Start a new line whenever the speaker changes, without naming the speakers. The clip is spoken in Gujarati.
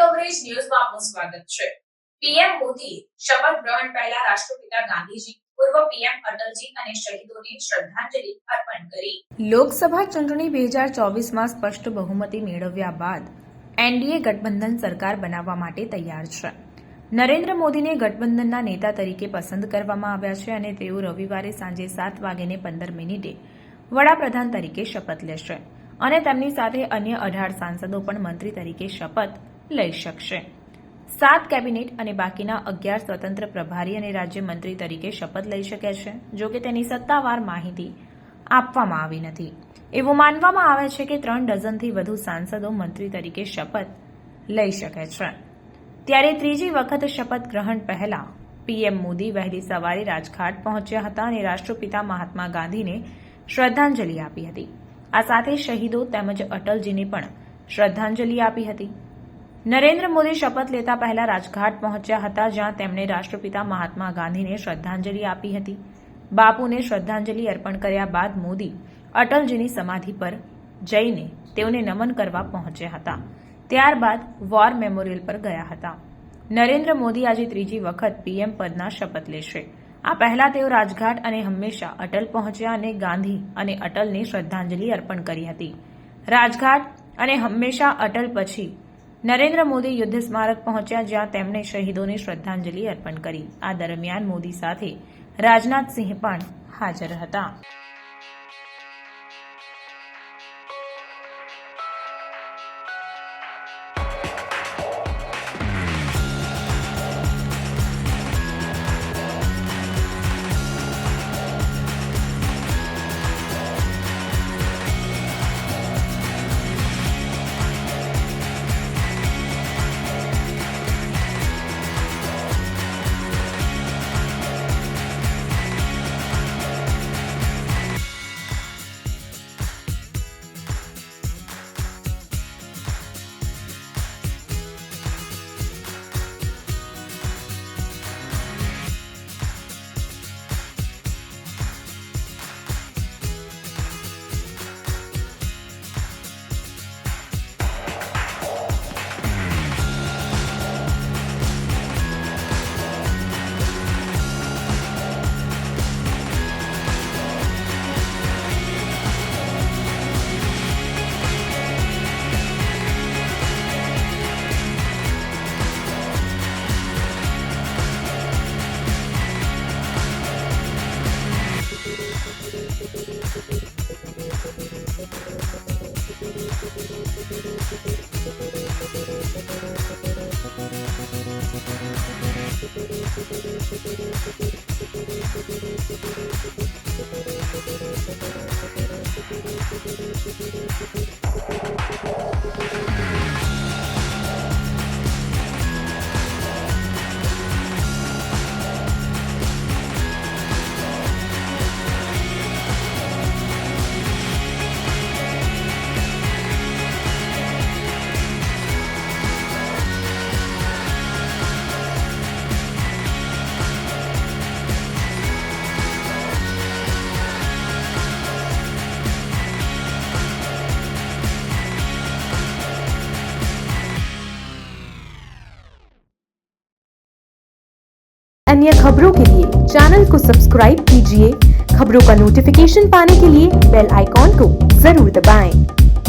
કવરેજ ન્યૂઝમાં આપનું સ્વાગત છે। પીએમ મોદી શપથ ગ્રહણ પહેલા રાષ્ટ્રપિતા ગાંધીજી, પૂર્વ પીએમ અટલજી અને શહીદોને શ્રદ્ધાંજલિ અર્પણ કરી।
લોકસભા ચૂંટણી 2024માં સ્પષ્ટ બહુમતી મેળવ્યા બાદ એનડીએ ગઠબંધન સરકાર બનાવવા માટે તૈયાર છે। નરેન્દ્ર મોદીને ગઠબંધનના નેતા તરીકે પસંદ કરવામાં આવ્યા છે અને તેઓ રવિવારે સાંજે 7:15 વડાપ્રધાન તરીકે શપથ લેશે અને તેમની સાથે અન્ય 18 સાંસદો પણ મંત્રી તરીકે શપથ લઈ શકશે। 7 કેબિનેટ અને બાકીના 11 સ્વતંત્ર પ્રભારી અને રાજ્યમંત્રી તરીકે શપથ લઈ શકે છે। જો કે તેની સત્તાવાર માહિતી આપવામાં આવી નથી। એવું માનવામાં આવે છે કે 3 ડઝનથી વધુ સાંસદો મંત્રી તરીકે શપથ લઈ શકે છે। ત્યારે ત્રીજી વખત શપથ ગ્રહણ પહેલા પીએમ મોદી વહેલી સવારે રાજઘાટ પહોંચ્યા હતા અને રાષ્ટ્રપિતા મહાત્મા ગાંધીને શ્રદ્ધાંજલિ આપી હતી। આ સાથે શહીદો તેમજ અટલજીને પણ શ્રદ્ધાંજલિ આપી હતી। નરેન્દ્ર મોદી શપથ લેતા પહેલા રાજઘાટ પહોંચ્યા હતા, જ્યાં તેમણે રાષ્ટ્રપિતા મહાત્મા ગાંધીને શ્રદ્ધાંજલિ આપી હતી। બાપુને શ્રદ્ધાંજલિ અર્પણ કર્યા બાદ મોદી અટલજીની સમાધિ પર જઈને તેઓને નમન કરવા પહોંચ્યા હતા। ત્યારબાદ વોર મેમોરિયલ પર ગયા હતા। નરેન્દ્ર મોદી આજે ત્રીજી વખત પીએમ પદના શપથ લેશે। આ પહેલા તેઓ રાજઘાટ અને હંમેશા અટલ પહોંચ્યા અને ગાંધી અને અટલને શ્રદ્ધાંજલિ અર્પણ કરી હતી। રાજઘાટ અને હંમેશા અટલ પછી નરેન્દ્ર મોદી યુદ્ધ સ્મારક પહોંચ્યા, જ્યાં તેમણે શહીદોને શ્રદ્ધાંજલિ અર્પણ કરી। આ દરમિયાન મોદી સાથે રાજનાથસિંહ પણ હાજર હતા। अन्य खबरों के लिए चैनल को सब्सक्राइब कीजिए। खबरों का नोटिफिकेशन पाने के लिए बेल आइकॉन को जरूर दबाएं।